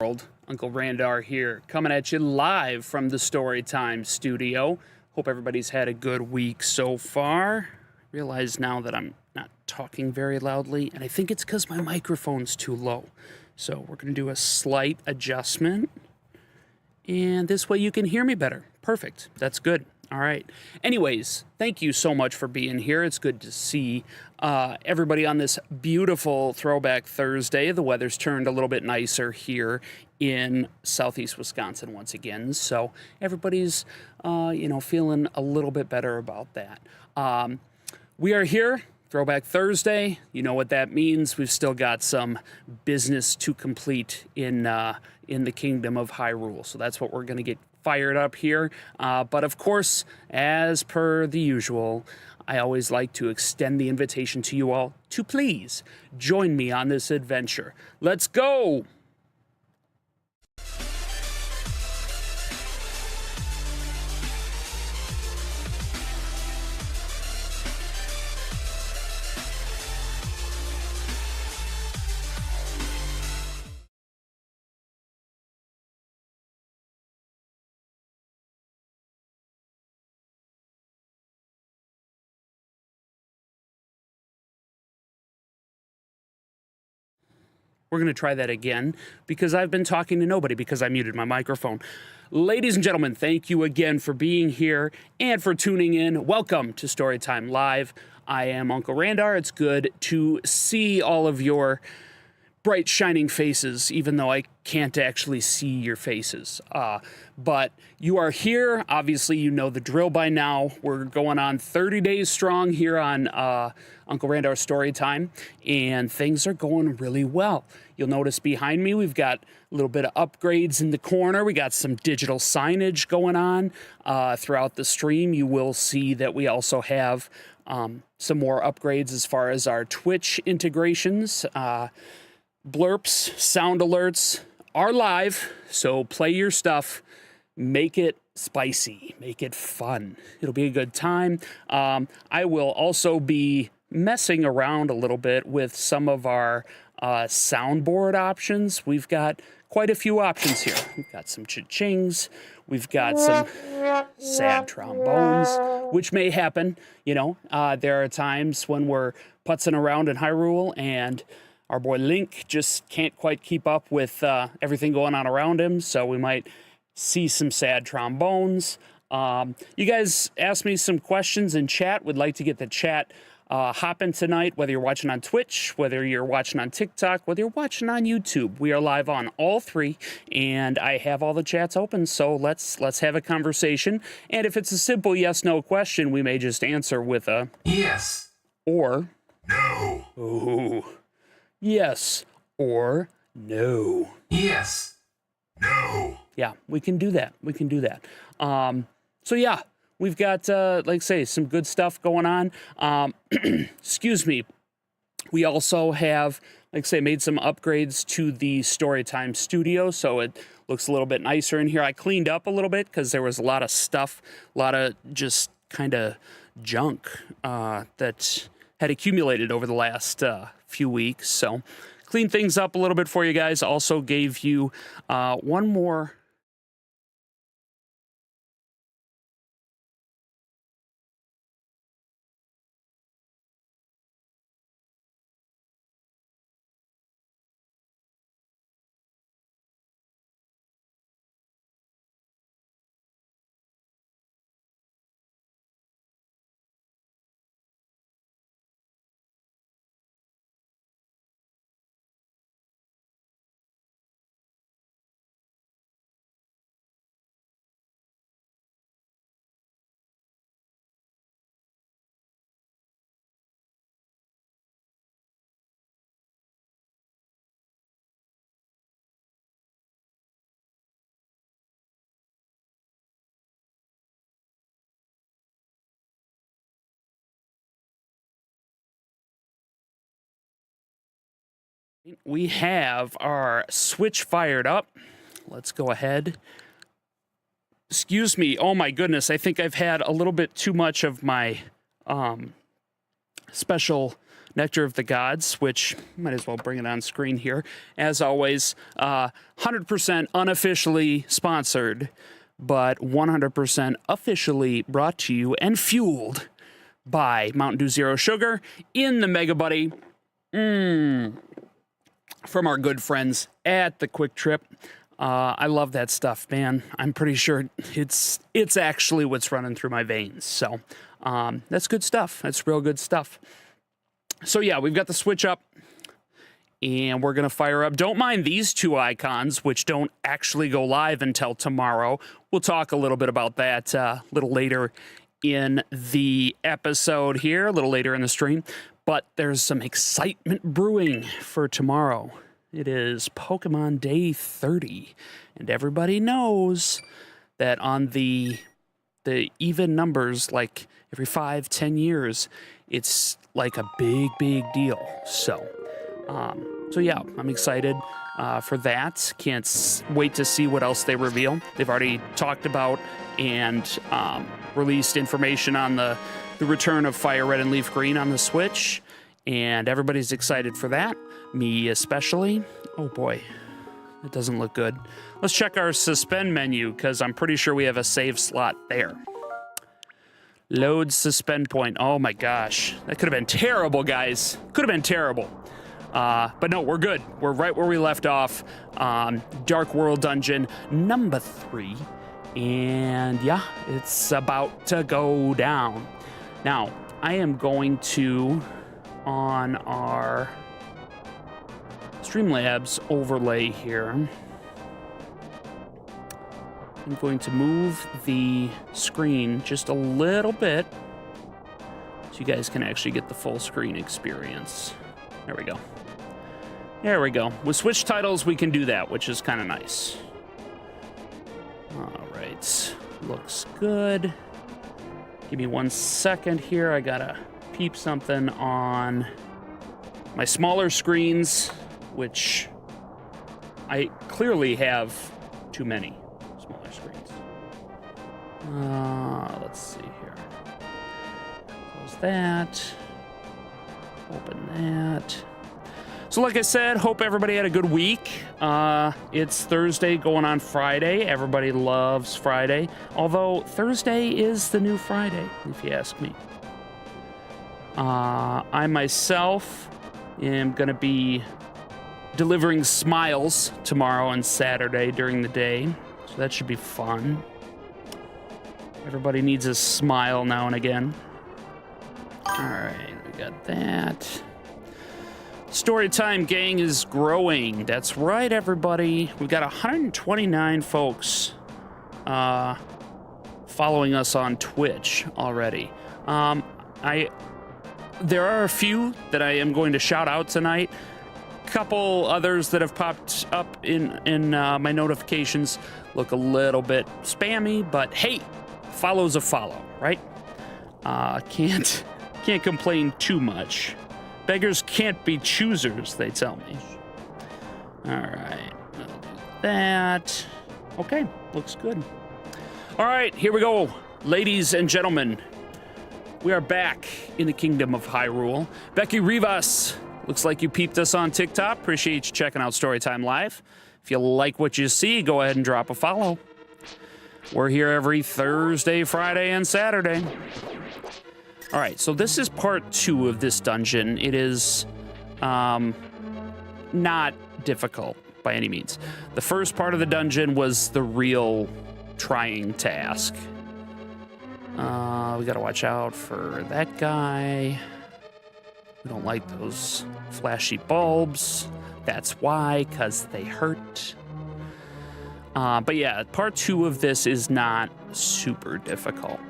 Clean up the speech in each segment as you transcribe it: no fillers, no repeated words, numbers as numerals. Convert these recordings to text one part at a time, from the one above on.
World. Uncle Randar here, coming at you live from the Storytime studio. Hope everybody's had a good week so far. Realize now that I'm not talking very loudly, and I think it's because my microphone's too low. So we're going to do a slight adjustment, and this way you can hear me better. Perfect. That's good. All right. Anyways, thank you so much for being here. It's good to see everybody on this beautiful Throwback Thursday. The weather's turned a little bit nicer here in southeast Wisconsin once again. So everybody's, feeling a little bit better about that. We are here, Throwback Thursday. You know what that means. We've still got some business to complete in the kingdom of Hyrule. So that's what we're going to get fired up here. But of course, as per the usual, I always like to extend the invitation to you all to please join me on this adventure. Let's go! We're going to try that again because I've been talking to nobody because I muted my microphone. Ladies and gentlemen, thank you again for being here and for tuning in. Welcome to Storytime Live. I am Uncle Randar. It's good to see all of your bright, shining faces, even though I can't actually see your faces. But you are here. Obviously, you know the drill by now. We're going on 30 days strong here on Uncle Randar's Storytime, and things are going really well. You'll notice behind me, we've got a little bit of upgrades in the corner. We got some digital signage going on throughout the stream. You will see that we also have some more upgrades as far as our Twitch integrations. Blurps, sound alerts are live, so play your stuff, make it spicy, make it fun. It'll be a good time. I will also be messing around a little bit with some of our soundboard options. We've got quite a few options here. We've got some cha-chings, we've got some sad trombones, which may happen. There are times when we're putzing around in Hyrule and our boy Link just can't quite keep up with everything going on around him, so we might see some sad trombones. You guys asked me some questions in chat. Would like to get the chat hopping tonight, whether you're watching on Twitch, whether you're watching on TikTok, whether you're watching on YouTube. We are live on all three, and I have all the chats open, so let's have a conversation. And if it's a simple yes-no question, we may just answer with a yes or no. Ooh. Yes or no. Yes. No. Yeah, we can do that. We can do that. So yeah, we've got, like I say, some good stuff going on. Excuse me. We also have, like I say, made some upgrades to the Storytime studio, so it looks a little bit nicer in here. I cleaned up a little bit because there was a lot of stuff, a lot of just kind of junk that had accumulated over the last few weeks. So clean things up a little bit for you guys. Also gave you one more. We have our switch fired up. Let's go ahead. Excuse me. Oh my goodness. I think I've had a little bit too much of my special Nectar of the Gods, which might as well bring it on screen here. As always, 100% unofficially sponsored, but 100% officially brought to you and fueled by Mountain Dew Zero Sugar in the Mega Buddy. From our good friends at the Quick Trip. I love that stuff, man. I'm pretty sure it's actually what's running through my veins. So that's good stuff. That's real good stuff. So yeah, we've got the Switch up, and we're going to fire up. Don't mind these two icons, which don't actually go live until tomorrow. We'll talk a little bit about that a little later in the episode here, a little later in the stream. But there's some excitement brewing for tomorrow. It is Pokemon Day 30, and everybody knows that on the even numbers, like every 5-10 years, it's like a big deal. So yeah, I'm excited for that. Can't wait to see what else they reveal. They've already talked about and released information on the return of Fire Red and Leaf Green on the Switch, and everybody's excited for that. Me especially. Oh boy, it doesn't look good. Let's check our suspend menu, because I'm pretty sure we have a save slot there. Load suspend point. Oh my gosh, that could have been terrible, guys. Could have been terrible. But no, we're good. We're right where we left off. Dark World Dungeon number 3. And yeah, it's about to go down. Now, I am going to, on our Streamlabs overlay here, I'm going to move the screen just a little bit so you guys can actually get the full screen experience. There we go. There we go. With Switch titles, we can do that, which is kind of nice. All right. Looks good. Give me 1 second here. I gotta peep something on my smaller screens, which I clearly have too many smaller screens. Let's see here. Close that. Open that. So like I said, hope everybody had a good week. It's Thursday going on Friday. Everybody loves Friday. Although Thursday is the new Friday, if you ask me. I myself am going to be delivering smiles tomorrow and Saturday during the day. So that should be fun. Everybody needs a smile now and again. All right, we got that. Storytime gang is growing. That's right, everybody. We've got 129 folks following us on Twitch already. There are a few that I am going to shout out tonight. Couple others that have popped up in my notifications look a little bit spammy, but hey, follow's a follow, right? Can't complain too much. Beggars can't be choosers, they tell me. All right, I'll do that. Okay, looks good. All right, here we go. Ladies and gentlemen, we are back in the Kingdom of Hyrule. Becky Rivas, looks like you peeped us on TikTok. Appreciate you checking out Storytime Live. If you like what you see, go ahead and drop a follow. We're here every Thursday, Friday, and Saturday. All right, so this is part 2 of this dungeon. It is not difficult by any means. The first part of the dungeon was the real trying task. We gotta watch out for that guy. We don't like those flashy bulbs. That's why, because they hurt. But yeah, part 2 of this is not super difficult.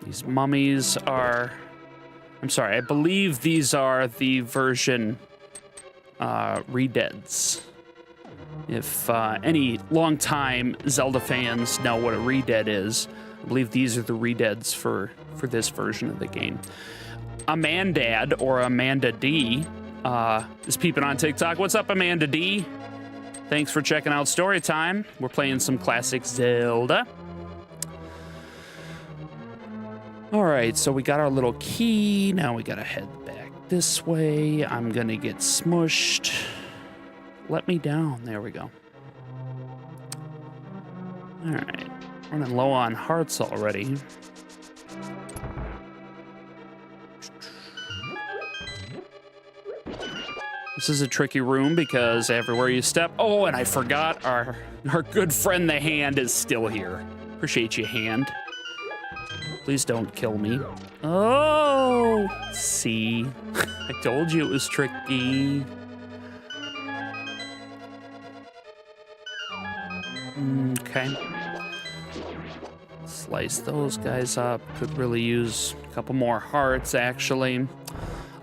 These mummies are... I'm sorry, I believe these are the version redeads. If any longtime Zelda fans know what a redead is, I believe these are the redeads for this version of the game. Amandad, or Amanda D, is peeping on TikTok. What's up, Amanda D? Thanks for checking out Storytime. We're playing some classic Zelda. All right, so we got our little key. Now we gotta head back this way. I'm gonna get smushed. Let me down. There we go. All right, running low on hearts already. This is a tricky room because everywhere you step... Oh, and I forgot our good friend the Hand is still here. Appreciate you, Hand. Please don't kill me. Oh, see? I told you it was tricky. Okay. Slice those guys up. Could really use a couple more hearts, actually.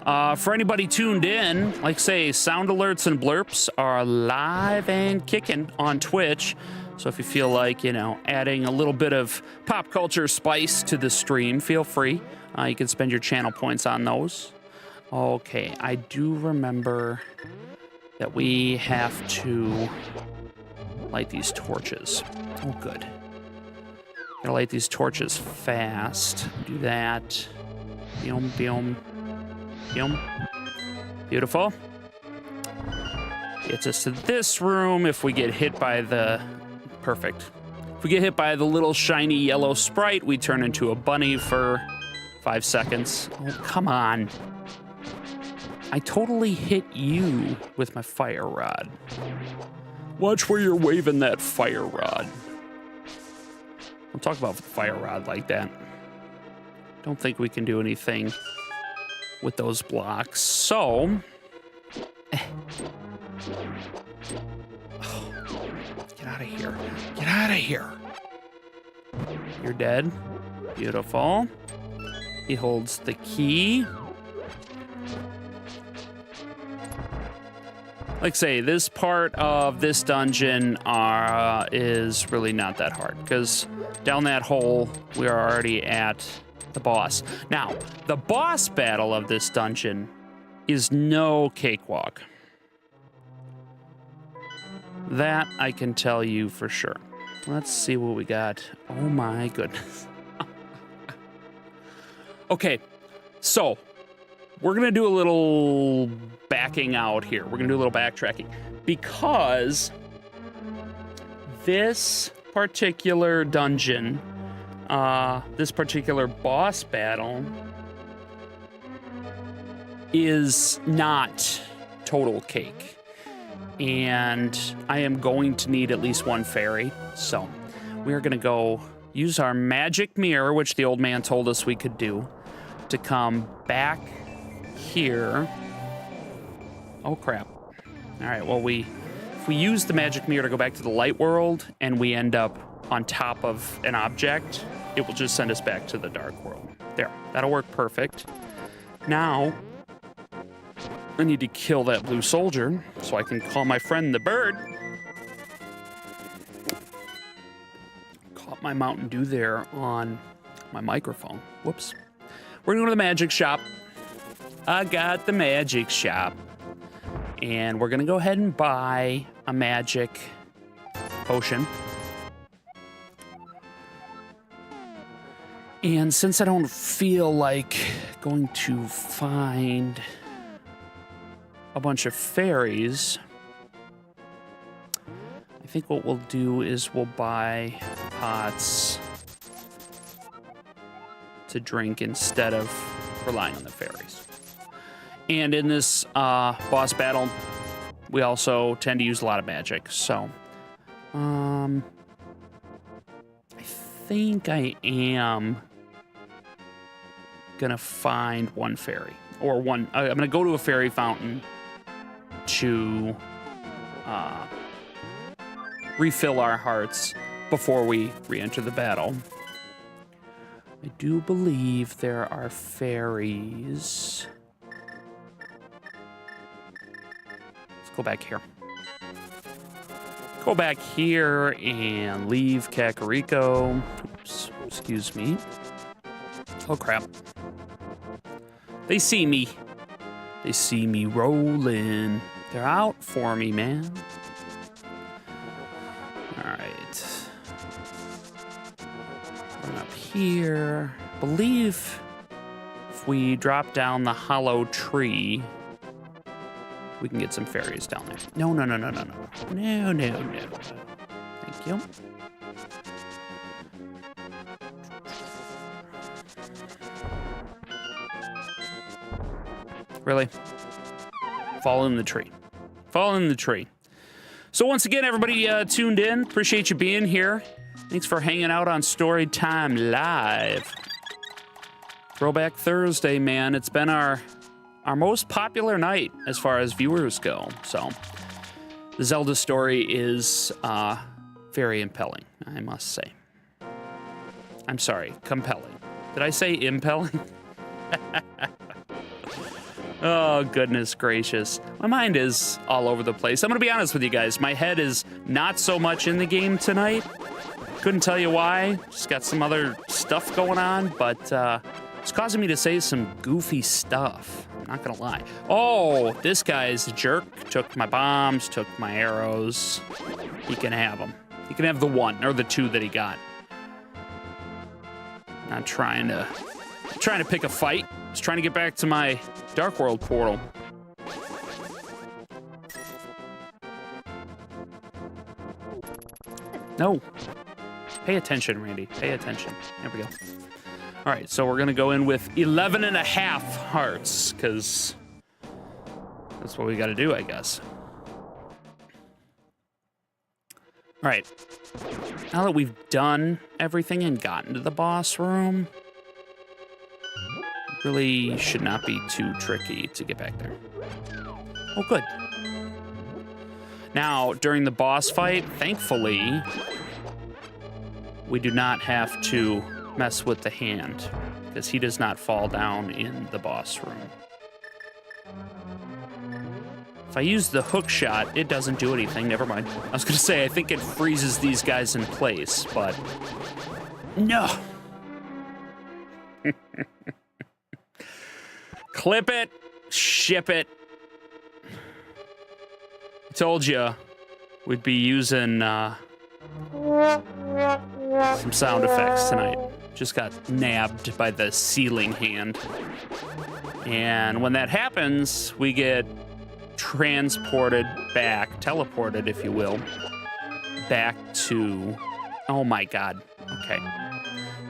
For anybody tuned in, like say, sound alerts and blurps are live and kicking on Twitch. So if you feel like, you know, adding a little bit of pop culture spice to the stream, feel free. You can spend your channel points on those. Okay, I do remember that we have to light these torches. Oh, good. Gotta light these torches fast. Do that. Boom, boom. Beautiful. Gets us to this room. If we get hit by the... Perfect. If we get hit by the little shiny yellow sprite, we turn into a bunny for 5 seconds. Oh, come on. I totally hit you with my fire rod. Watch where you're waving that fire rod. Don't talk about the fire rod like that. Don't think we can do anything with those blocks. So, get out of here. Get out of here. You're dead. Beautiful. He holds the key. Like I say, this part of this dungeon is really not that hard because down that hole, we are already at the boss. Now, the boss battle of this dungeon is no cakewalk. That I can tell you for sure. Let's see what we got. Oh my goodness. Okay, so we're gonna do a little backing out here. We're gonna do a little backtracking because this particular dungeon, this particular boss battle is not total cake. And I am going to need at least one fairy. So we are gonna go use our magic mirror, which the old man told us we could do, to come back here. Oh crap. All right, well, if we use the magic mirror to go back to the light world and we end up on top of an object, it will just send us back to the dark world. There, that'll work perfect. Now, I need to kill that blue soldier so I can call my friend the bird. Caught my Mountain Dew there on my microphone. Whoops. We're gonna go to the magic shop. I got the magic shop. And we're gonna go ahead and buy a magic potion. And since I don't feel like going to find a bunch of fairies, I think what we'll do is we'll buy pots to drink instead of relying on the fairies. And in this boss battle, we also tend to use a lot of magic. So, I think I am gonna find one fairy, or one. I'm gonna go to a fairy fountain to refill our hearts before we re-enter the battle. I do believe there are fairies. Let's go back here. Go back here and leave Kakariko. Oops, excuse me. Oh crap. They see me. They see me rolling. They're out for me, man. here. I believe if we drop down the hollow tree, we can get some fairies down there. No, no, no, no, no, no. No, no, no. Thank you. Really? Fall in the tree. Fall in the tree. So once again, everybody tuned in. Appreciate you being here. Thanks for hanging out on Storytime Live. Throwback Thursday, man. It's been our most popular night as far as viewers go. So the Zelda story is very impelling, I must say. I'm sorry, compelling. Did I say impelling? Oh, goodness gracious. My mind is all over the place. I'm going to be honest with you guys. My head is not so much in the game tonight. Couldn't tell you why. Just got some other stuff going on, but it's causing me to say some goofy stuff. I'm not going to lie. Oh, this guy's a jerk. Took my bombs, took my arrows. He can have them. He can have the one or the two that he got. Not trying to pick a fight. Just trying to get back to my Dark World portal. No. Pay attention, Randy. Pay attention. There we go. All right, so we're going to go in with 11.5 hearts, because that's what we got to do, I guess. All right. Now that we've done everything and gotten to the boss room, really should not be too tricky to get back there. Oh, good. Now, during the boss fight, thankfully, we do not have to mess with the hand, because he does not fall down in the boss room. If I use the hook shot, it doesn't do anything. Never mind. I was going to say, I think it freezes these guys in place, but no. Clip it, ship it. I told you we'd be using some sound effects tonight. Just got nabbed by the ceiling hand. And when that happens, we get transported back, teleported, if you will, back to, oh my God, okay.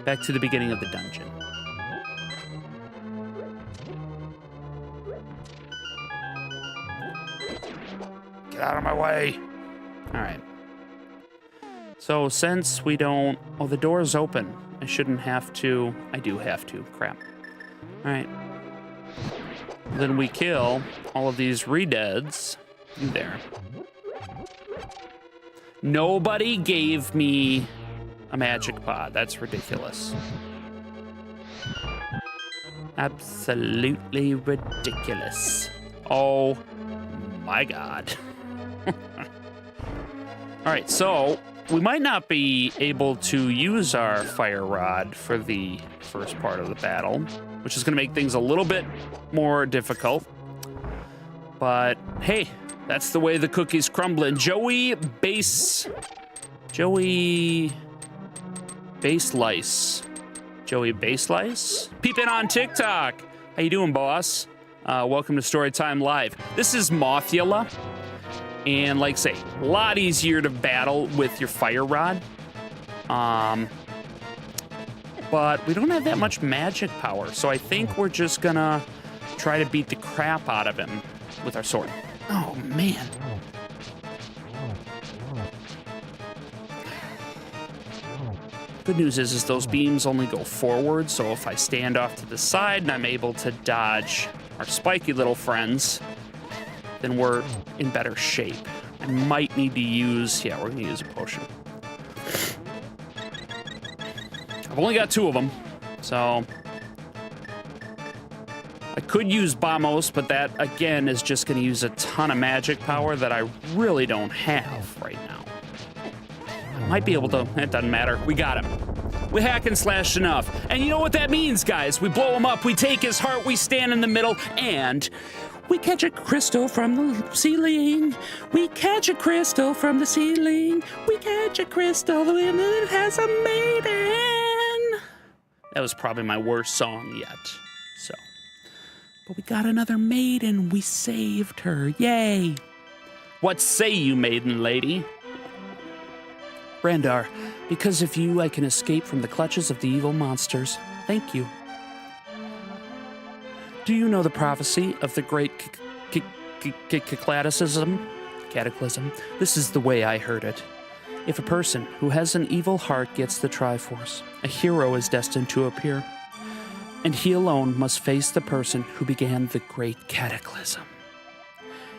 Back to the beginning of the dungeon. Get out of my way. All right. So since we don't, oh, the door's open. I shouldn't have to, I do have to, crap. All right. Then we kill all of these re-deads there. Nobody gave me a magic pod. That's ridiculous. Absolutely ridiculous. Oh my God. All right, so we might not be able to use our fire rod for the first part of the battle, which is going to make things a little bit more difficult. But hey, that's the way the cookie's crumbling. Joey Base Lice. Peep in on TikTok. How you doing, boss? Welcome to Storytime Live. This is Mothula. And like I say, a lot easier to battle with your fire rod. But we don't have that much magic power. So I think we're just gonna try to beat the crap out of him with our sword. Oh, man. Good news is those beams only go forward, so if I stand off to the side and I'm able to dodge our spiky little friends, then we're in better shape. I might need to use, yeah, we're gonna use a potion. I've only got 2 of them, so I could use Bombos, but that, again, is just gonna use a ton of magic power that I really don't have right now. I might be able to, it doesn't matter. We got him. We hack and slashed enough. And you know what that means, guys? We blow him up, we take his heart, we stand in the middle, and we catch a crystal from the ceiling. We catch a crystal from the ceiling. We catch a crystal and it has a maiden. That was probably my worst song yet. So, but we got another maiden. We saved her. Yay! What say you, maiden lady? Brandar, because of you, I can escape from the clutches of the evil monsters. Thank you. Do you know the prophecy of the great cataclysm? This is the way I heard it. If a person who has an evil heart gets the Triforce, a hero is destined to appear, and he alone must face the person who began the great cataclysm.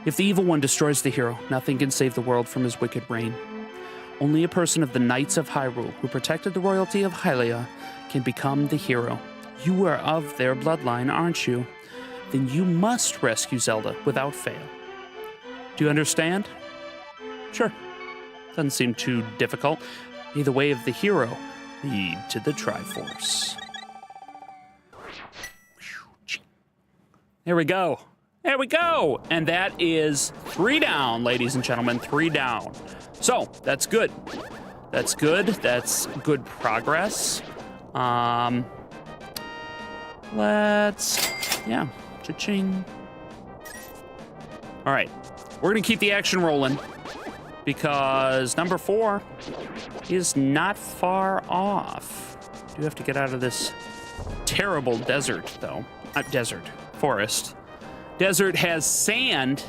If the evil one destroys the hero, nothing can save the world from his wicked reign. Only a person of the Knights of Hyrule, who protected the royalty of Hylia, can become the hero. You are of their bloodline, aren't you? Then you must rescue Zelda without fail. Do you understand? Sure. Doesn't seem too difficult. May the way of the hero lead to the Triforce. There we go. There we go. And that is 3 down, ladies and gentlemen, 3 down. So that's good. That's good. That's good progress. Yeah, cha-ching. All right, we're gonna keep the action rolling because number 4 is not far off. Do have to get out of this terrible desert, though. Not desert, forest. Desert has sand.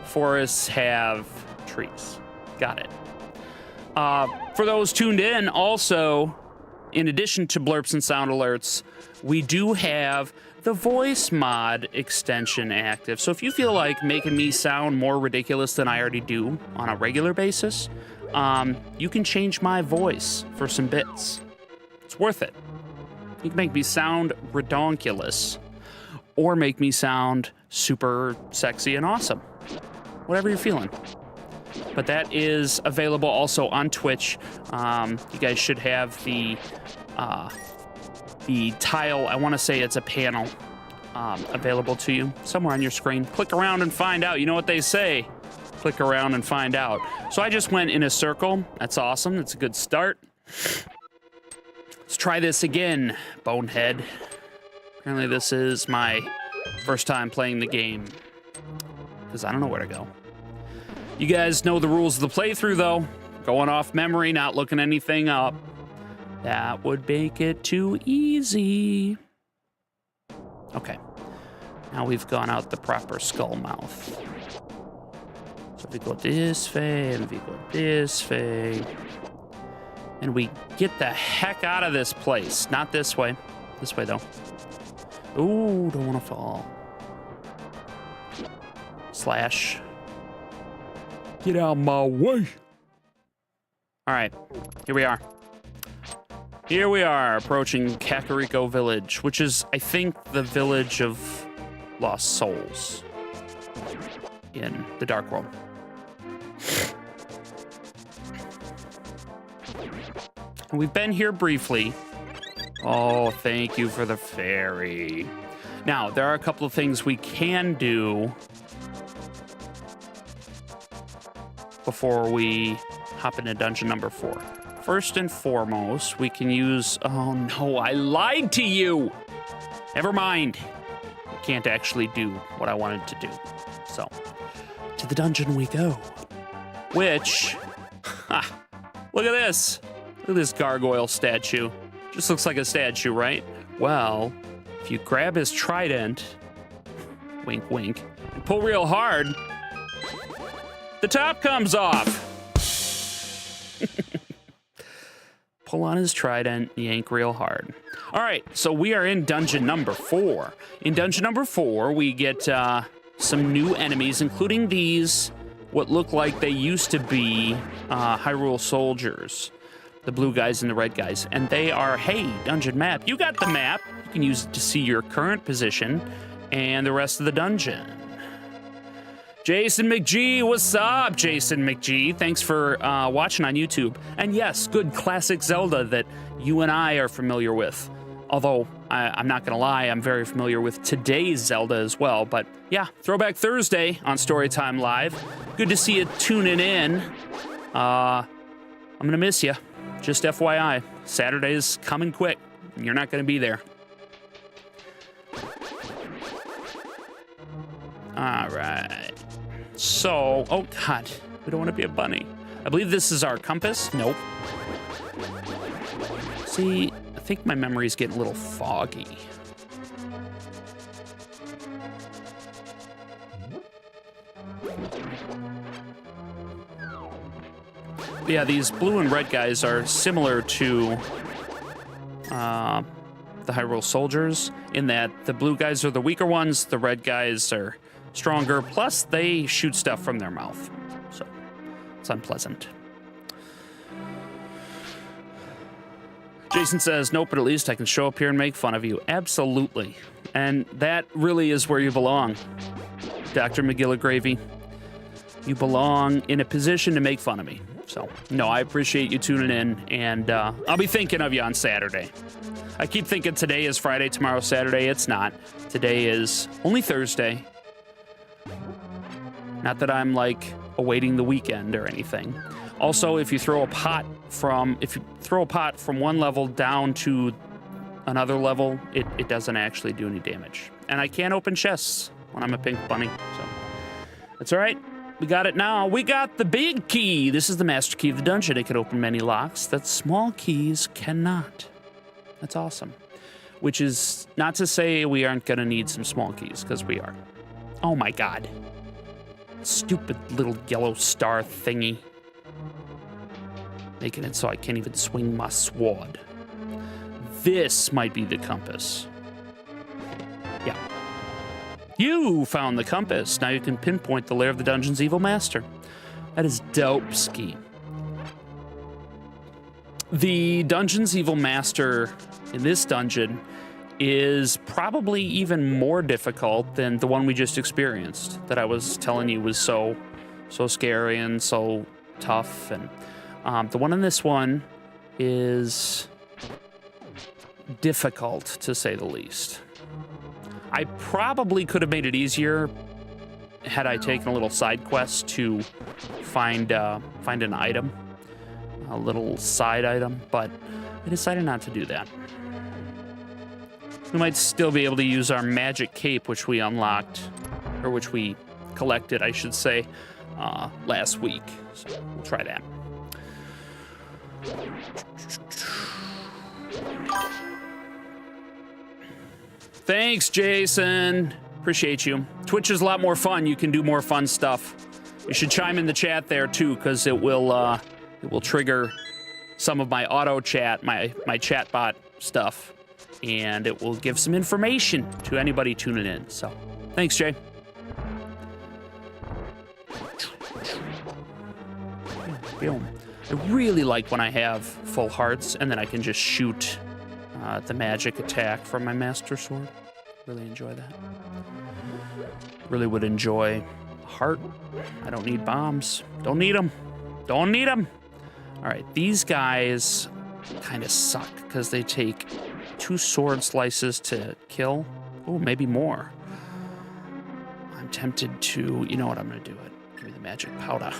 Forests have trees. Got it. For those tuned in, also, in addition to blurps and sound alerts, we do have the voice mod extension active. So if you feel like making me sound more ridiculous than I already do on a regular basis, you can change my voice for some bits. It's worth it. You can make me sound redonkulous or make me sound super sexy and awesome. Whatever you're feeling. But that is available also on Twitch. You guys should have the tile, I want to say it's a panel, available to you somewhere on your screen. Click around and find out. You know what they say. Click around and find out. So I just went in a circle. That's awesome. That's a good start. Let's try this again, bonehead. Apparently this is my first time playing the game because I don't know where to go. You guys know the rules of the playthrough, though. Going off memory, not looking anything up. That would make it too easy. Okay. Now we've gone out the proper skull mouth. So we go this way, and we go this way. And we get the heck out of this place. Not this way. This way, though. Ooh, don't want to fall. Slash. Get out of my way. All right, here we are. Here we are, approaching Kakariko Village, which is, I think, the village of lost souls in the Dark World. And we've been here briefly. Oh, thank you for the fairy. Now, there are a couple of things we can do before we hop into dungeon number 4. First and foremost, we can use... Oh, no, I lied to you! Never mind. I can't actually do what I wanted to do. So, to the dungeon we go. Which... look at this. Look at this gargoyle statue. Just looks like a statue, right? Well, if you grab his trident... Wink, wink. And pull real hard... the top comes off. Pull on his trident, yank real hard. All right, so we are in dungeon number 4. In dungeon number 4, we get some new enemies, including these, what look like they used to be Hyrule soldiers. The blue guys and the red guys. And they are, hey, dungeon map. You got the map. You can use it to see your current position and the rest of the dungeon. Jason McGee, what's up, Jason McGee? Thanks for watching on YouTube. And yes, good classic Zelda that you and I are familiar with. Although, I'm not gonna lie, I'm very familiar with today's Zelda as well. But yeah, Throwback Thursday on Storytime Live. Good to see you tuning in. I'm gonna miss you. Just FYI, Saturday's coming quick. You're not going to be there. All right. So, oh God, we don't want to be a bunny. I believe this is our compass. Nope. See, I think my memory's getting a little foggy. Yeah, these blue and red guys are similar to the Hyrule soldiers in that the blue guys are the weaker ones, the red guys are stronger, plus they shoot stuff from their mouth. So it's unpleasant. Jason says, nope, but at least I can show up here and make fun of you. Absolutely. And that really is where you belong, Dr. McGilligravy. You belong in a position to make fun of me. So, no, I appreciate you tuning in, and I'll be thinking of you on Saturday. I keep thinking today is Friday, tomorrow's Saturday. It's not. Today is only Thursday. Not that I'm, like, awaiting the weekend or anything. Also, if you throw a pot from one level down to another level, it doesn't actually do any damage. And I can't open chests when I'm a pink bunny, so that's all right. We got it now. We got the big key. This is the master key of the dungeon. It can open many locks that small keys cannot. That's awesome. Which is not to say we aren't going to need some small keys, because we are. Oh my God. Stupid little yellow star thingy. Making it so I can't even swing my sword. This might be the compass. Yeah. You found the compass. Now you can pinpoint the lair of the dungeon's evil master. That is dope ski. The dungeon's evil master in this dungeon is probably even more difficult than the one we just experienced, that I was telling you was so scary and so tough. And the one in this one is difficult, to say the least. I probably could have made it easier had I taken a little side quest to find an item, a little side item, but I decided not to do that. We might still be able to use our magic cape, which we unlocked, or which we collected, I should say, last week. So we'll try that. Thanks, Jason. Appreciate you. Twitch is a lot more fun. You can do more fun stuff. You should chime in the chat there too, because it will trigger some of my auto chat, my chatbot stuff, and it will give some information to anybody tuning in. So, thanks, Jay. I really like when I have full hearts and then I can just shoot the magic attack from my master sword. Really enjoy that. Really would enjoy a heart. I don't need bombs. Don't need them. Don't need them. All right, these guys kind of suck because they take 2 sword slices to kill. Oh, maybe more. I'm tempted to, you know what, I'm gonna do it. Give me the magic powder.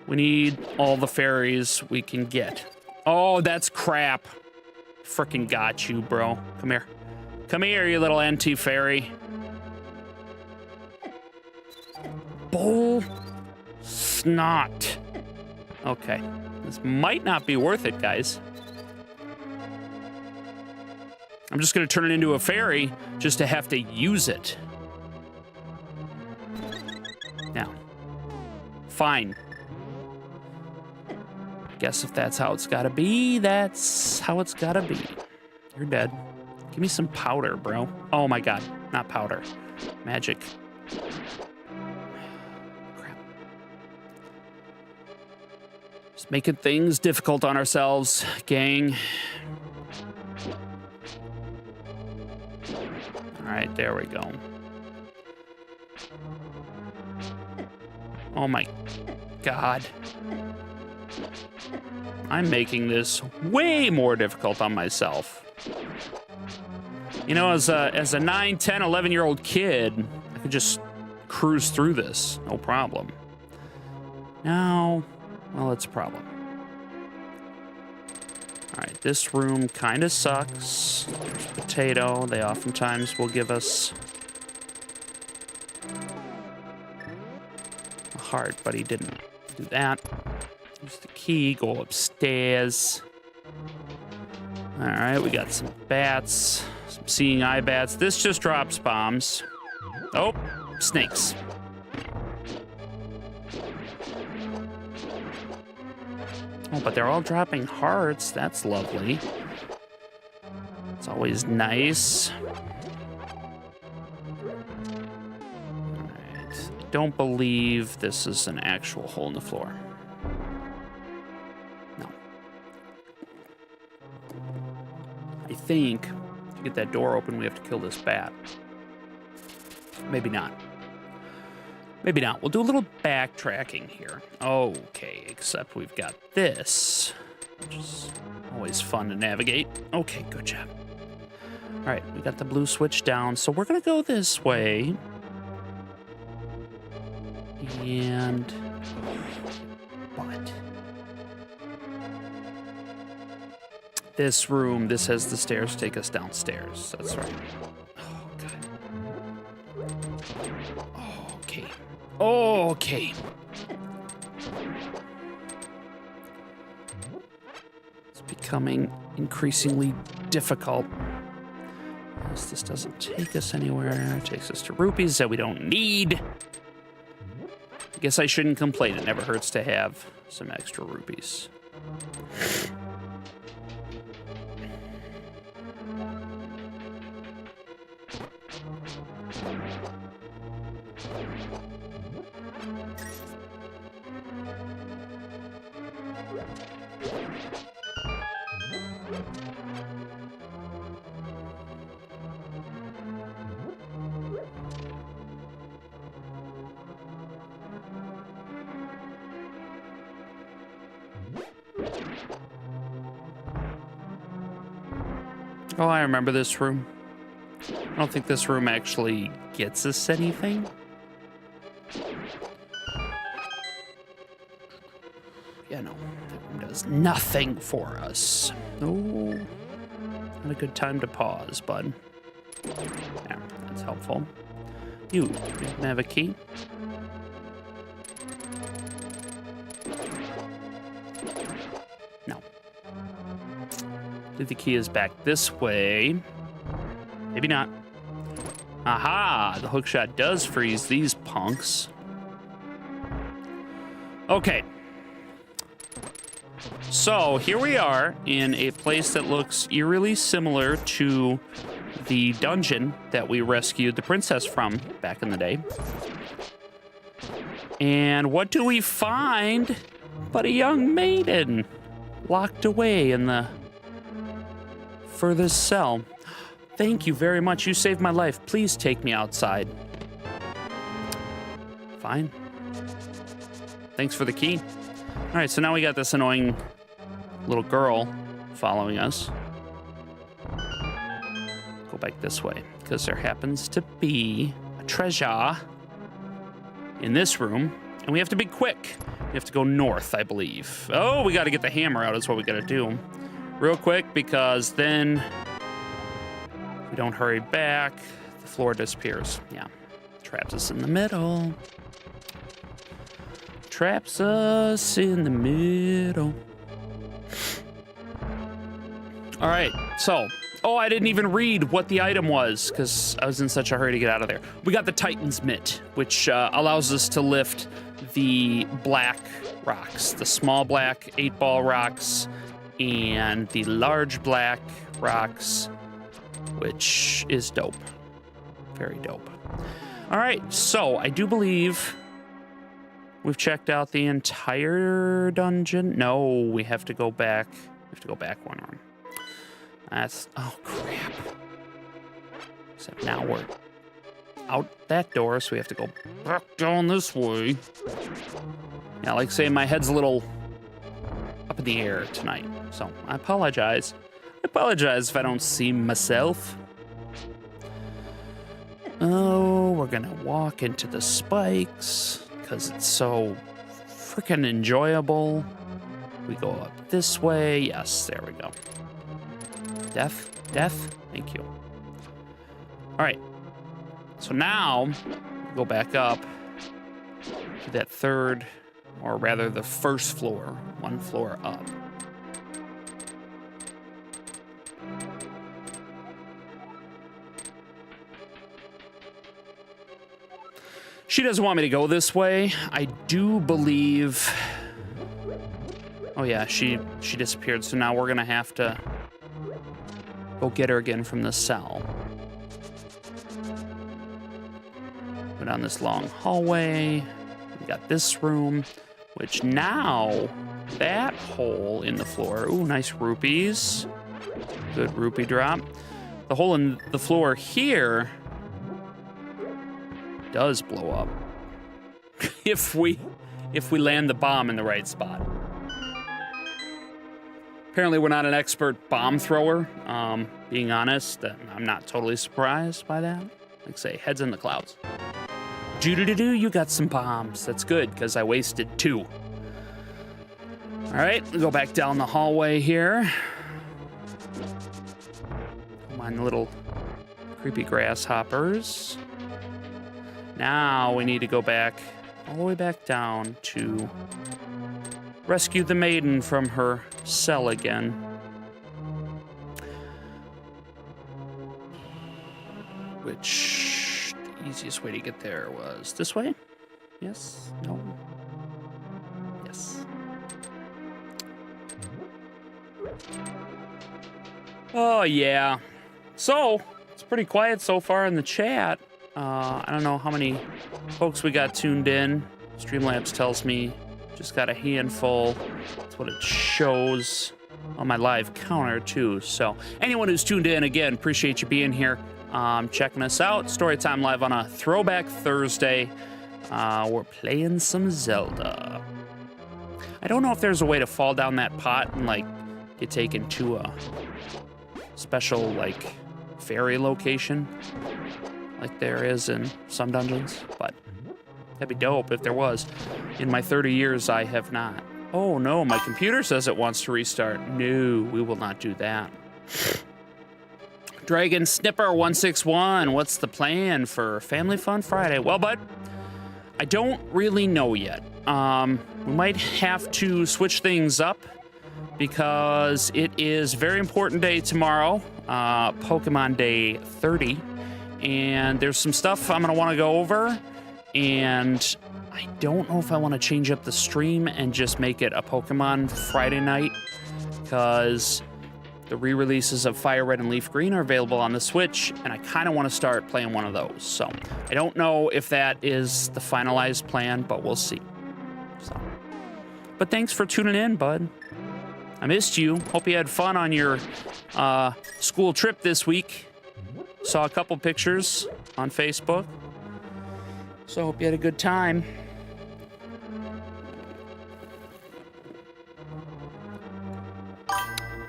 We need all the fairies we can get. Oh, that's crap. Frickin' got you, bro. Come here. Come here, you little anti-fairy. Bull snot. Okay. This might not be worth it, guys. I'm just gonna turn it into a fairy just to have to use it. Now. Fine. Guess if that's how it's gotta be, that's how it's gotta be. You're dead. Give me some powder, bro. Oh my God, not powder. Magic. Crap. Just making things difficult on ourselves, gang. All right, there we go. Oh my God. I'm making this way more difficult on myself. You know, as a 9, 10, 11-year-old kid, I could just cruise through this, no problem. Now, well, it's a problem. All right, this room kind of sucks. There's potato. They oftentimes will give us a heart, but he didn't do that. Use the key, go upstairs. All right, we got some bats, some seeing eye bats. This just drops bombs. Oh, snakes. Oh, but they're all dropping hearts. That's lovely. It's always nice. All right. I don't believe this is an actual hole in the floor. No. I think to get that door open, we have to kill this bat. Maybe not. Maybe not. We'll do a little backtracking here. Okay, except we've got this, which is always fun to navigate. Okay, good job. All right, we got the blue switch down, so we're gonna go this way. And... but... this room, this has the stairs take us downstairs. That's right. Oh, God. Okay. Okay. It's becoming increasingly difficult. As this doesn't take us anywhere. It takes us to rupees that we don't need. I guess I shouldn't complain. It never hurts to have some extra rupees. Oh, I remember this room. I don't think this room actually gets us anything. Yeah, no, that room does nothing for us. Oh, not a good time to pause, bud. Yeah, that's helpful. You can have a key. No. I think the key is back this way. Maybe not. Aha! The hookshot does freeze these punks. Okay. So here we are in a place that looks eerily similar to the dungeon that we rescued the princess from back in the day. And what do we find but a young maiden locked away in the furthest cell? Thank you very much. You saved my life. Please take me outside. Fine. Thanks for the key. All right, so now we got this annoying little girl following us. Go back this way, because there happens to be a treasure in this room, and we have to be quick. We have to go north, I believe. Oh, we got to get the hammer out is what we got to do. Real quick, because then if we don't hurry back, the floor disappears. Yeah, traps us in the middle. Traps us in the middle. All right, so, oh, I didn't even read what the item was because I was in such a hurry to get out of there. We got the Titan's Mitt, which allows us to lift the black rocks, the small black 8-ball rocks, and the large black rocks, which is dope. Very dope. All right, so I do believe we've checked out the entire dungeon. No, we have to go back. We have to go back one room. That's, oh crap. Except now we're out that door, so we have to go back down this way. Yeah, like say my head's a little up in the air tonight, so I apologize. I apologize if I don't see myself. Oh, we're gonna walk into the spikes because it's so freaking enjoyable. We go up this way. Yes, there we go. Death, death. Thank you. All right. So now, go back up to that third, or rather the first floor, one floor up. She doesn't want me to go this way. I do believe... Oh yeah, she disappeared, so now we're gonna have to go get her again from the cell. Go down this long hallway. We got this room, which now, that hole in the floor, ooh, nice rupees. Good rupee drop. The hole in the floor here does blow up if we land the bomb in the right spot. Apparently we're not an expert bomb thrower. Being honest, I'm not totally surprised by that. Like I say, heads in the clouds. Do-do-do-do, you got some bombs. That's good, because I wasted 2. All right, go back down the hallway here. Don't mind the little creepy grasshoppers. Now we need to go back, all the way back down to rescue the maiden from her cell again. Which, the easiest way to get there was this way? Yes? No? Yes. Oh, yeah. So, it's pretty quiet so far in the chat. I don't know how many folks we got tuned in. Streamlabs tells me just got a handful. That's what it shows on my live counter, too. So anyone who's tuned in, again, appreciate you being here, checking us out. Storytime live on a Throwback Thursday. We're playing some Zelda. I don't know if there's a way to fall down that pot and, like, get taken to a special, like, fairy location, like there is in some dungeons, but that'd be dope if there was. In my 30 years, I have not. Oh no, my computer says it wants to restart. No, we will not do that. Dragon Snipper 161, what's the plan for Family Fun Friday? Well, bud, I don't really know yet. We might have to switch things up because it is a very important day tomorrow, Pokemon Day 30. And there's some stuff I'm gonna wanna go over, and I don't know if I wanna change up the stream and just make it a Pokemon Friday night, because the re-releases of Fire Red and Leaf Green are available on the Switch, and I kinda wanna start playing one of those. So I don't know if that is the finalized plan, but we'll see. So. But thanks for tuning in, bud. I missed you. Hope you had fun on your school trip this week. Saw a couple pictures on Facebook, so I hope you had a good time.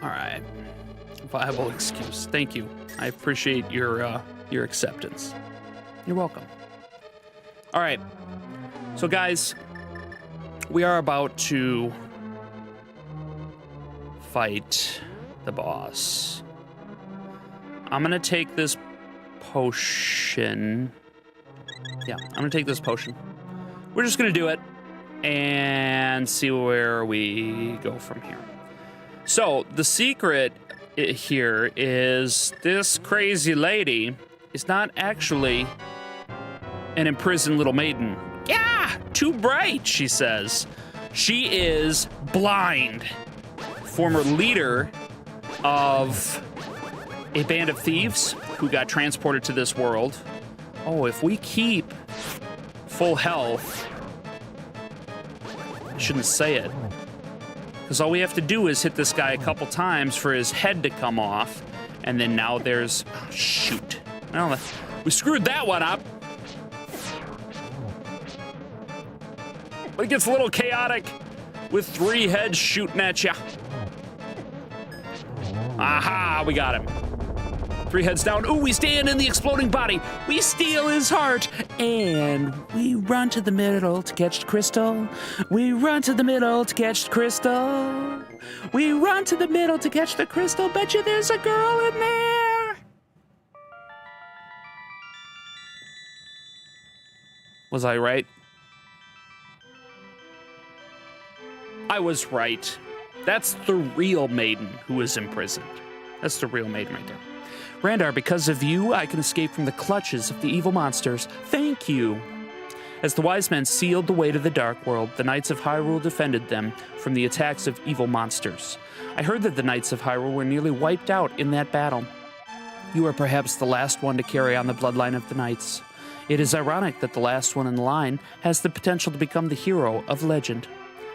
All right, viable excuse. Thank you. I appreciate your acceptance. You're welcome. All right, so guys, we are about to fight the boss. I'm gonna take this potion. Yeah, I'm gonna take this potion. We're just gonna do it and see where we go from here. So the secret here is this crazy lady is not actually an imprisoned little maiden. Yeah, too bright, she says. She is blind. Former leader of a band of thieves who got transported to this world. Oh, if we keep full health, I shouldn't say it, because all we have to do is hit this guy a couple times for his head to come off, and then now there's, oh, shoot. Well, we screwed that one up. But it gets a little chaotic with 3 heads shooting at you. Aha, we got him. 3 heads down. Ooh, we stand in the exploding body. We steal his heart. And we run to the middle to catch the crystal. We run to the middle to catch the crystal. We run to the middle to catch the crystal. Bet you there's a girl in there. Was I right? I was right. That's the real maiden who is imprisoned. That's the real maiden right there. Randar, because of you, I can escape from the clutches of the evil monsters. Thank you. As the wise men sealed the way to the dark world, the Knights of Hyrule defended them from the attacks of evil monsters. I heard that the Knights of Hyrule were nearly wiped out in that battle. You are perhaps the last one to carry on the bloodline of the Knights. It is ironic that the last one in the line has the potential to become the hero of legend.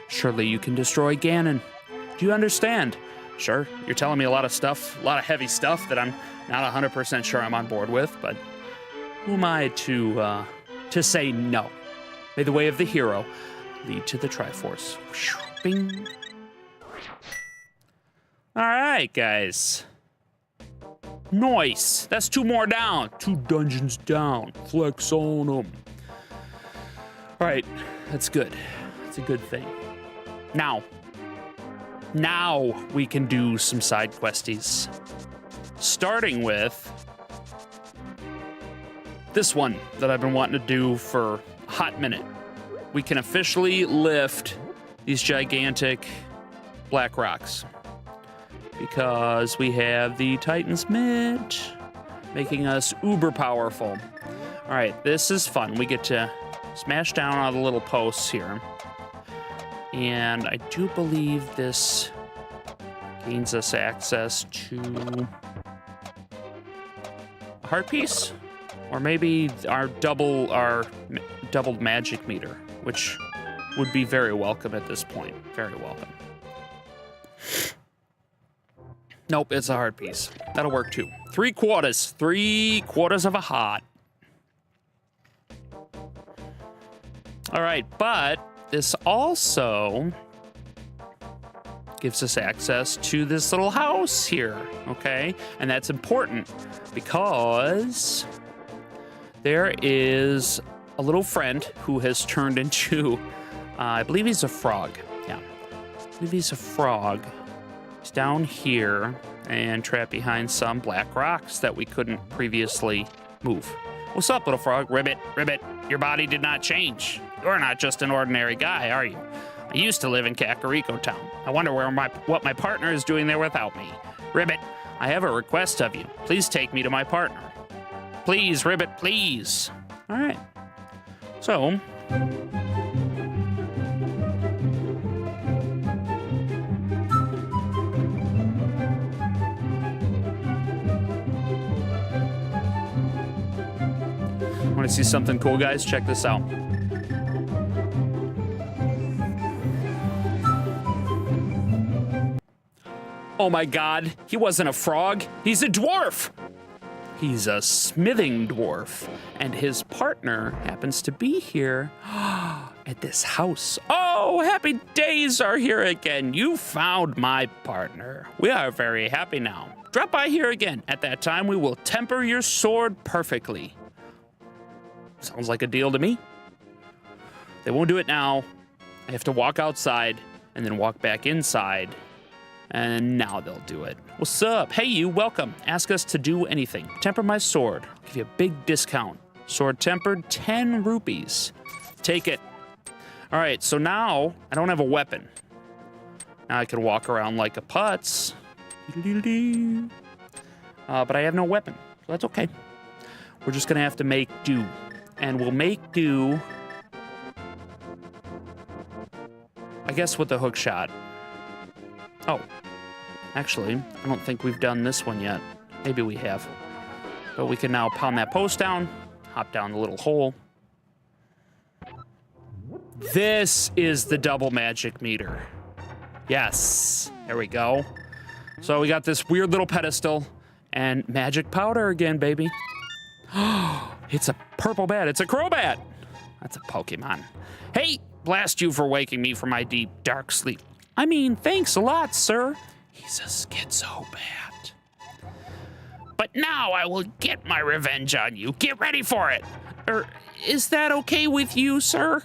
Surely you can destroy Ganon. Do you understand? Sure, you're telling me a lot of stuff, a lot of heavy stuff that I'm not 100% sure I'm on board with, but who am I to say no? May the way of the hero lead to the Triforce. Bing. All right, guys. Nice. That's 2 more down. 2 dungeons down. Flex on them. All right, that's good. That's a good thing. Now we can do some side questies. Starting with this one that I've been wanting to do for a hot minute. We can officially lift these gigantic black rocks because we have the Titan's Mitt making us uber powerful. All right, this is fun. We get to smash down all the little posts here. And I do believe this gains us access to a heart piece, or maybe our doubled magic meter, which would be very welcome at this point. Very welcome. Nope, it's a heart piece. That'll work too. 3/4. 3/4 of a heart. All right, but this also gives us access to this little house here, okay? And that's important because there is a little friend who has turned into, I believe he's a frog. Yeah, I believe he's a frog. He's down here and trapped behind some black rocks that we couldn't previously move. What's up, little frog? Ribbit, Ribbit, your body did not change. You're not just an ordinary guy, are you? I used to live in Kakariko Town. I wonder what my partner is doing there without me. Ribbit, I have a request of you. Please take me to my partner. Please, Ribbit, please. All right. So, want to see something cool, guys? Check this out. Oh my God, he wasn't a frog, he's a dwarf. He's a smithing dwarf, and his partner happens to be here at this house. Oh, happy days are here again. You found my partner. We are very happy now. Drop by here again. At that time, we will temper your sword perfectly. Sounds like a deal to me. They won't do it now. I have to walk outside and then walk back inside. And now they'll do it. What's up? Hey, you, welcome. Ask us to do anything. Temper my sword. I'll give you a big discount. Sword tempered, 10 rupees. Take it. All right, so now I don't have a weapon. Now I can walk around like a putz. But I have no weapon, so that's okay. We're just gonna have to make do. And we'll make do, I guess, with the hook shot. Oh, actually, I don't think we've done this one yet. Maybe we have. But we can now pound that post down, hop down the little hole. This is the double magic meter. Yes, there we go. So we got this weird little pedestal and magic powder again, baby. It's a purple bat. It's a Crobat. That's a Pokemon. Hey, blast you for waking me from my deep, dark sleep. I mean, thanks a lot, sir. He's a schizo bat. but now I will get my revenge on you. Get ready for it. Is that okay with you, sir?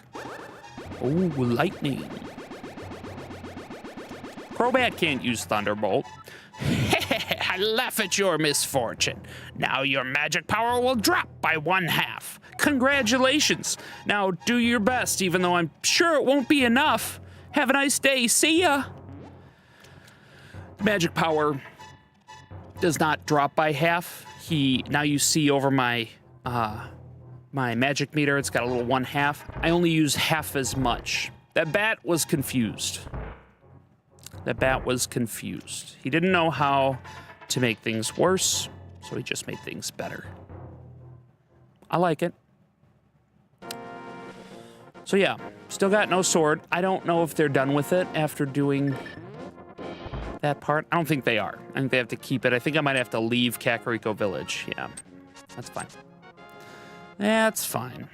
Oh, lightning. Throwback can't use Thunderbolt. I laugh at your misfortune. Now your magic power will drop by 1/2. Congratulations. Now do your best, even though I'm sure it won't be enough. Have a nice day. See ya. Magic power does not drop by 1/2. Now you see over my my magic meter, it's got a little 1/2. I only use 1/2 as much. That bat was confused. He didn't know how to make things worse, so he just made things better. I like it. So yeah, still got no sword. I don't know if they're done with it after doing that part. I don't think they are. I think they have to keep it. I think I might have to leave Kakariko Village. Yeah, that's fine. That's fine.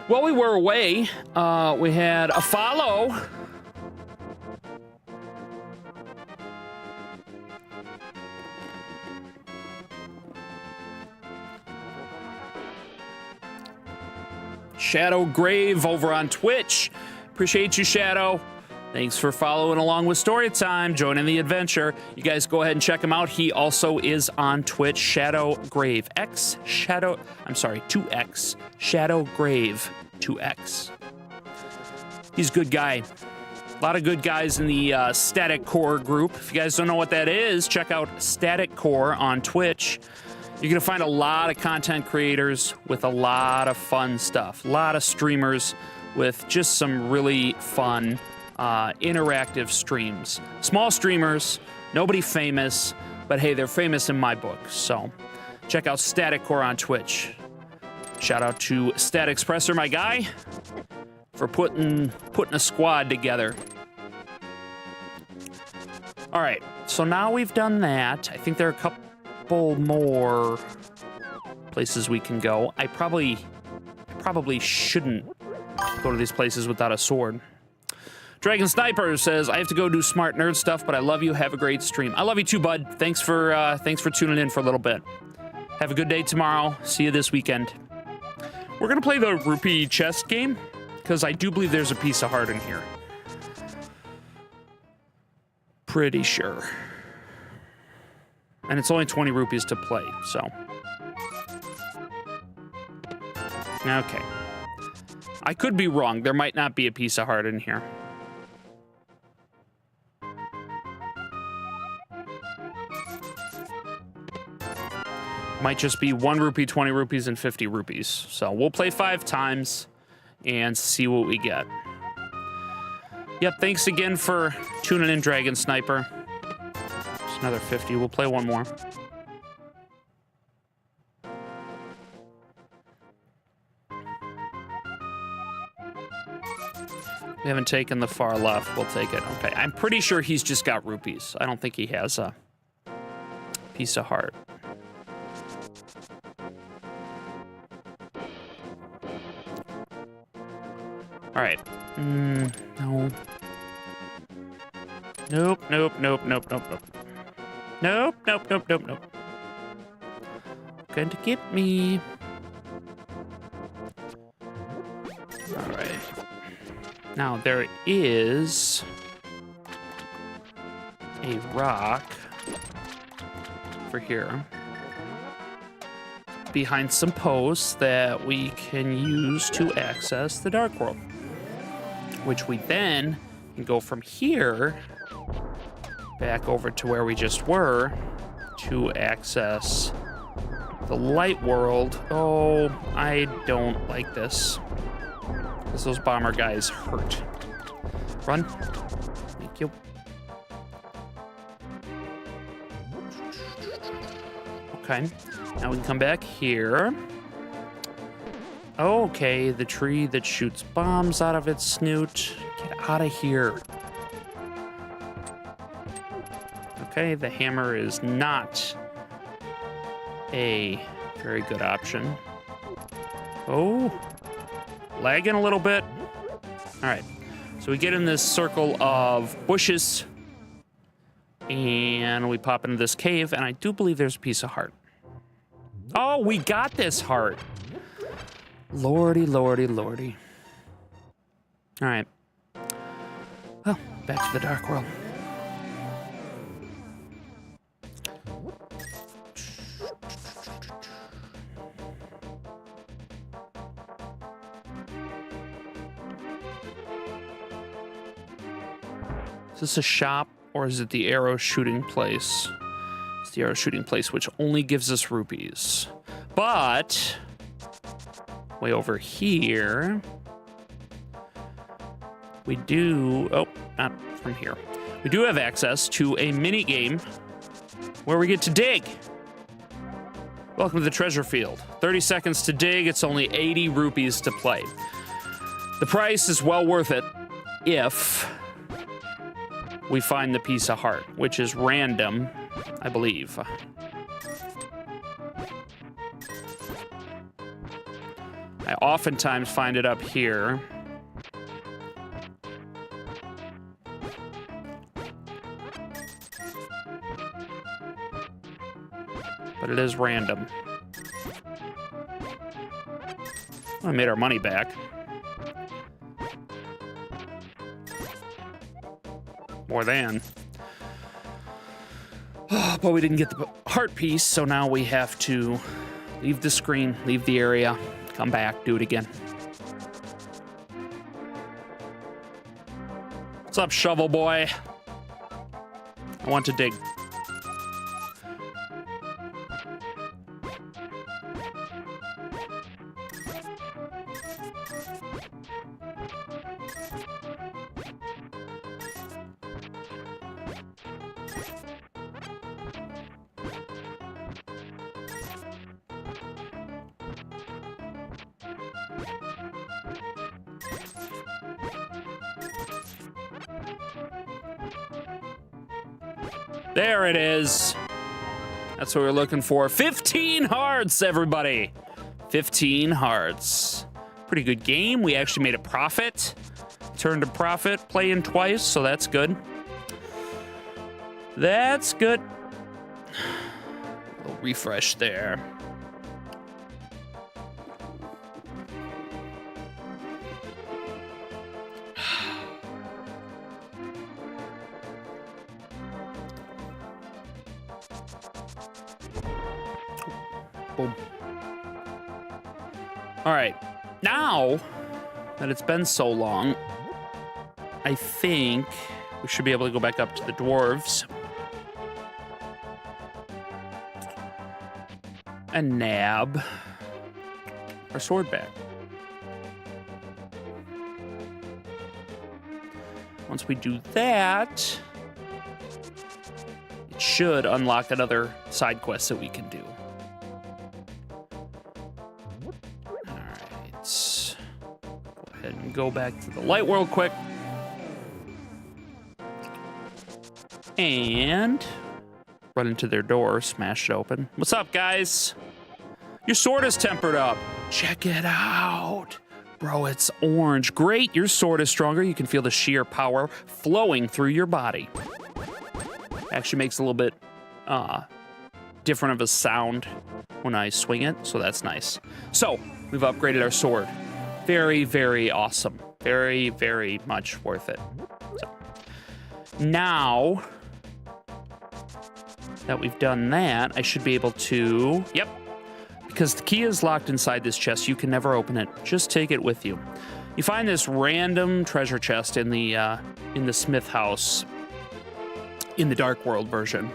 While we were away, we had a follow. Shadow Grave over on Twitch. Appreciate you, Shadow. Thanks for following along with Storytime, joining the adventure. You guys go ahead and check him out. He also is on Twitch, Shadow Grave. 2X, Shadow Grave, 2X. He's a good guy. A lot of good guys in the Static Core group. If you guys don't know what that is, check out Static Core on Twitch. You're gonna find a lot of content creators with a lot of fun stuff. A lot of streamers with just some really fun interactive streams. Small streamers, nobody famous, but hey, they're famous in my book. So check out Static Core on Twitch. Shout out to Stat Expressor, my guy, for putting a squad together. All right, so now we've done that. I think there are a couple more places we can go. I probably shouldn't go to these places without a sword. Dragon Sniper says, I have to go do smart nerd stuff, but I love you. Have a great stream. I love you too, bud. Thanks for tuning in for a little bit. Have a good day tomorrow. See you this weekend. We're gonna play the rupee chess game because I do believe there's a piece of heart in here. Pretty sure. And it's only 20 rupees to play, so. Okay. I could be wrong. There might not be a piece of heart in here. Might just be 1 rupee, 20 rupees, and 50 rupees. So we'll play 5 times and see what we get. Yep, thanks again for tuning in, Dragon Sniper. Just another 50. We'll play one more. We haven't taken the far left. We'll take it. Okay, I'm pretty sure he's just got rupees. I don't think he has a piece of heart. All right. No. Nope, nope, nope, nope, nope, nope. Nope, nope, nope, nope, nope. Going to get me. All right. Now there is a rock over here behind some posts that we can use to access the Dark World, which we then can go from here back over to where we just were to access the Light World. Oh, I don't like this, because those bomber guys hurt. Run. Thank you. Okay, now we can come back here. Okay, the tree that shoots bombs out of its snoot. Get out of here. Okay, the hammer is not a very good option. Oh, lagging a little bit. All right, so we get in this circle of bushes. And we pop into this cave, and I do believe there's a piece of heart. Oh, we got this heart. Lordy, lordy, lordy. All right. Well, back to the dark world. Is this a shop, or is it the arrow shooting place? It's the arrow shooting place, which only gives us rupees. But way over here, we do, oh, not from here. We do have access to a mini game where we get to dig. Welcome to the treasure field. 30 seconds to dig. It's only 80 rupees to play. The price is well worth it if we find the piece of heart, which is random, I believe. I oftentimes find it up here. But it is random. I made our money back. More than. But we didn't get the heart piece, so now we have to leave the screen, leave the area, come back, do it again. What's up, shovel boy? I want to dig. There it is. That's what we're looking for. 15 hearts, everybody. 15 hearts. Pretty good game. We actually made a profit. Turned a profit playing twice, so that's good. That's good. A little refresh there. Boom. All right, now that it's been so long, I think we should be able to go back up to the dwarves and nab our sword back. Once we do that, it should unlock another side quest that we can do. Go back to the light world quick. And run into their door, smash it open. What's up, guys? Your sword is tempered up. Check it out. Bro, it's orange. Great, your sword is stronger. You can feel the sheer power flowing through your body. Actually makes a little bit different of a sound when I swing it, so that's nice. So, we've upgraded our sword. Very, very awesome. Very, very much worth it. So, now that we've done that, I should be able to... Yep. Because the key is locked inside this chest, you can never open it. Just take it with you. You find this random treasure chest in the smith house in the Dark World version.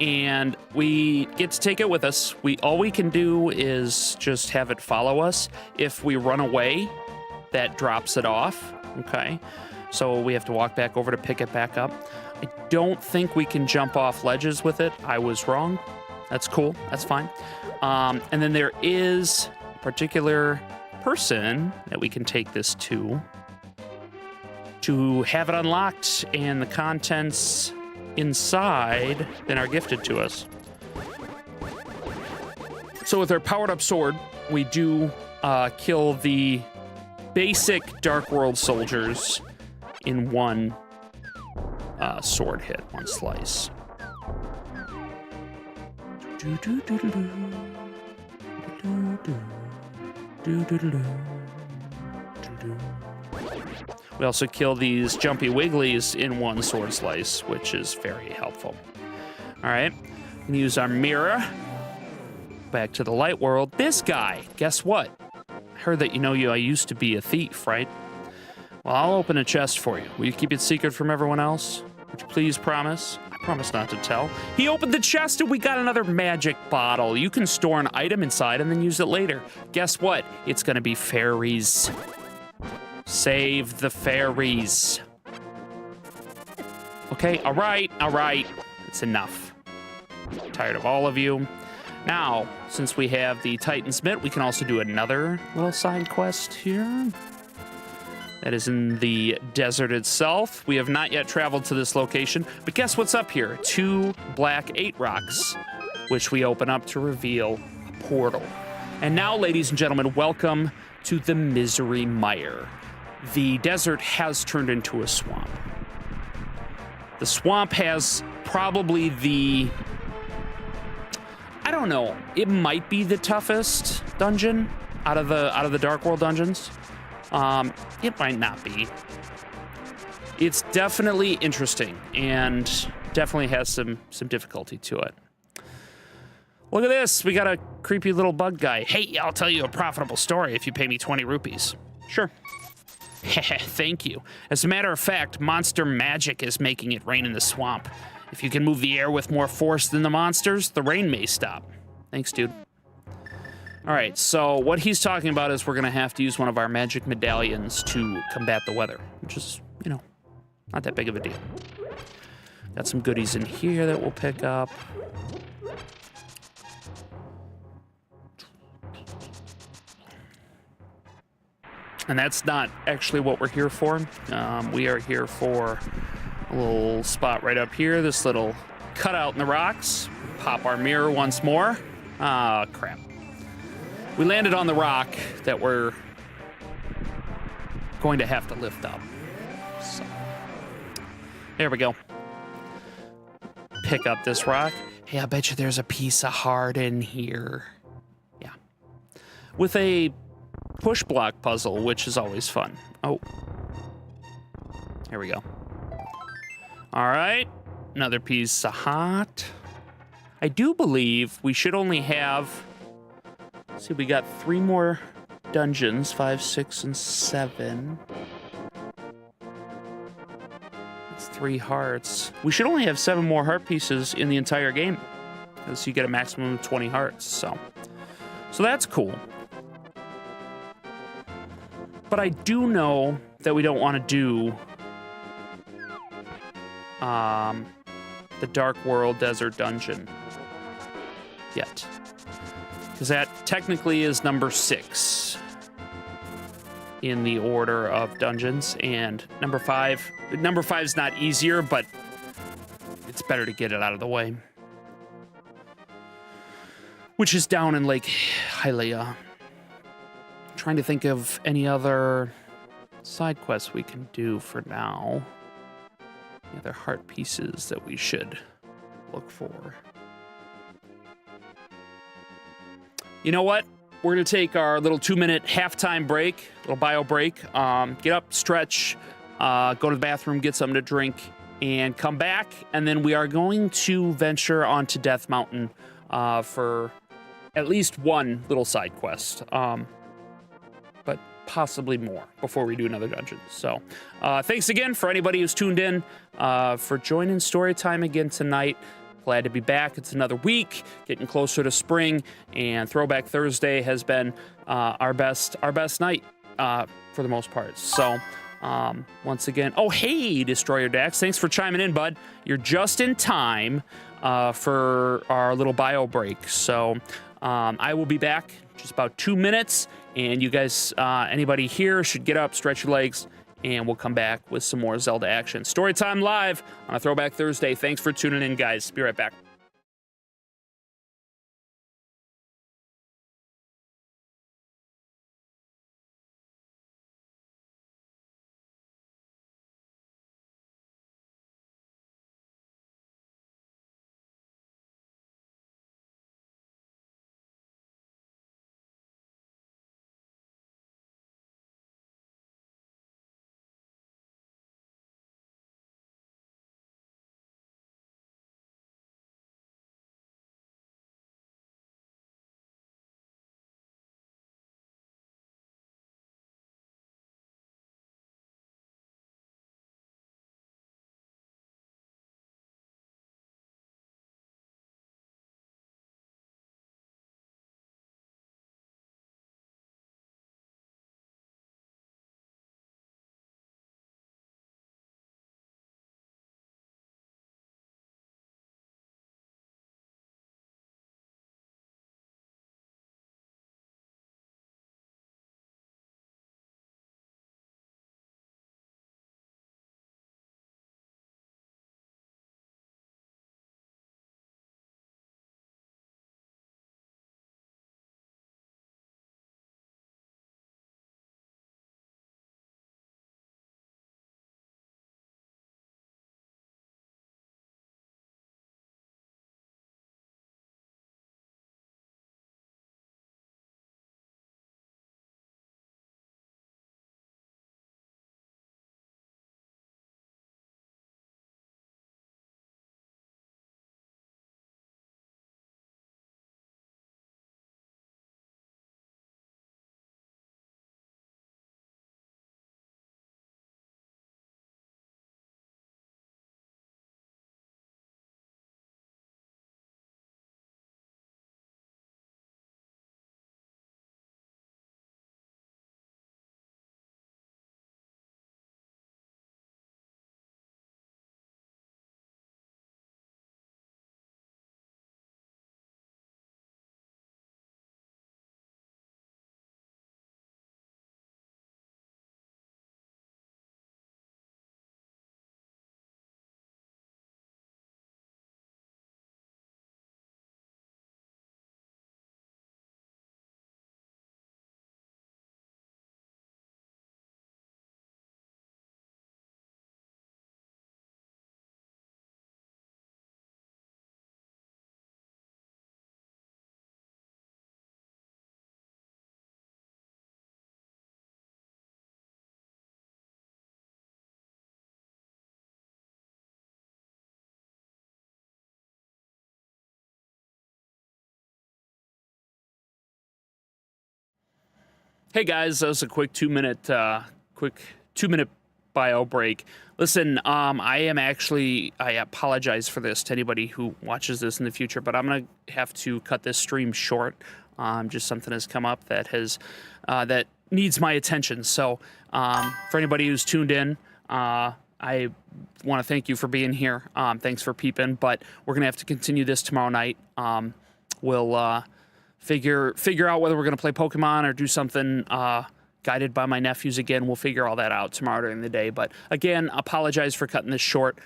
And we get to take it with us. All we can do is just have it follow us. If we run away, that drops it off, okay? So we have to walk back over to pick it back up. I don't think we can jump off ledges with it. I was wrong. That's cool, that's fine. And then there is a particular person that we can take this to have it unlocked and the contents inside then are gifted to us. So with our powered up sword, we do kill the basic Dark World soldiers in one sword hit, one slice. We also kill these jumpy wigglies in one sword slice, which is very helpful. All right, we can use our mirror. Back to the light world. This guy, guess what? I heard that I used to be a thief, right? Well, I'll open a chest for you. Will you keep it secret from everyone else? Would you please promise? I promise not to tell. He opened the chest and we got another magic bottle. You can store an item inside and then use it later. Guess what? It's gonna be fairies. Save the fairies. Okay, all right. It's enough. I'm tired of all of you. Now, since we have the Titan's Mitt, we can also do another little side quest here. That is in the desert itself. We have not yet traveled to this location, but guess what's up here? 2 black 8 rocks, which we open up to reveal a portal. And now, ladies and gentlemen, welcome to the Misery Mire. The desert has turned into a swamp. The swamp has probably I don't know, it might be the toughest dungeon out of the Dark World dungeons. It might not be. It's definitely interesting and definitely has some difficulty to it. Look at this, we got a creepy little bug guy. Hey, I'll tell you a profitable story if you pay me 20 rupees. Sure. Thank you. As a matter of fact, monster magic is making it rain in the swamp. If you can move the air with more force than the monsters, the rain may stop. Thanks, dude. All right, so what he's talking about is we're gonna have to use one of our magic medallions to combat the weather, which is, not that big of a deal. Got some goodies in here that we'll pick up. And that's not actually what we're here for. We are here for a little spot right up here, this little cutout in the rocks. Pop our mirror once more. Ah, crap. We landed on the rock that we're going to have to lift up. So, there we go. Pick up this rock. Hey, I bet you there's a piece of heart in here. Yeah. With a push block puzzle, which is always fun. Oh. Here we go. All right. Another piece of heart. I do believe we should only have... Let's see, we got 3 more dungeons, 5, 6, and 7. That's 3 hearts. We should only have 7 more heart pieces in the entire game, because you get a maximum of 20 hearts, so that's cool. But I do know that we don't want to do the Dark World Desert Dungeon yet. Because that technically is number 6 in the order of dungeons, and number 5 is not easier, but it's better to get it out of the way. Which is down in Lake Hylia. Trying to think of any other side quests we can do for now. Any other heart pieces that we should look for. You know what? We're gonna take our little 2-minute halftime break, little bio break. Get up, stretch, go to the bathroom, get something to drink, and come back. And then we are going to venture onto Death Mountain for at least one little side quest. But possibly more before we do another dungeon. So thanks again for anybody who's tuned in, for joining Storytime again tonight. Glad to be back. It's another week, getting closer to spring, and Throwback Thursday has been our best night for the most part. So once again, oh hey, Destroyer Dax, thanks for chiming in, bud. You're just in time for our little bio break. So I will be back in just about 2 minutes, and you guys, anybody here should get up, stretch your legs, and we'll come back with some more Zelda action. Storytime live on a Throwback Thursday. Thanks for tuning in, guys. Be right back. Hey guys, that was a quick 2-minute bio break. Listen, I apologize for this to anybody who watches this in the future, but I'm gonna have to cut this stream short. Just something has come up that that needs my attention. So, for anybody who's tuned in, I want to thank you for being here. Thanks for peeping, but we're gonna have to continue this tomorrow night. We'll figure out whether we're gonna play Pokemon or do something guided by my nephews again. We'll figure all that out tomorrow during the day. But again, apologize for cutting this short.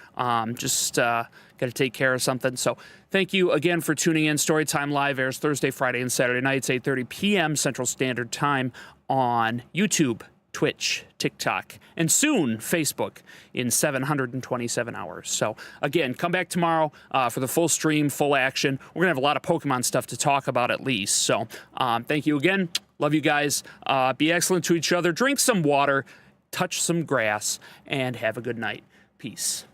Just got to take care of something. So thank you again for tuning in. Storytime Live airs Thursday, Friday, and Saturday nights, 8:30 p.m. Central Standard Time on YouTube, Twitch, TikTok, and soon Facebook in 727 hours. So again, come back tomorrow for the full stream, full action. We're gonna have a lot of Pokemon stuff to talk about at least. So thank you again. Love you guys. Be excellent to each other. Drink some water, touch some grass, and have a good night. Peace.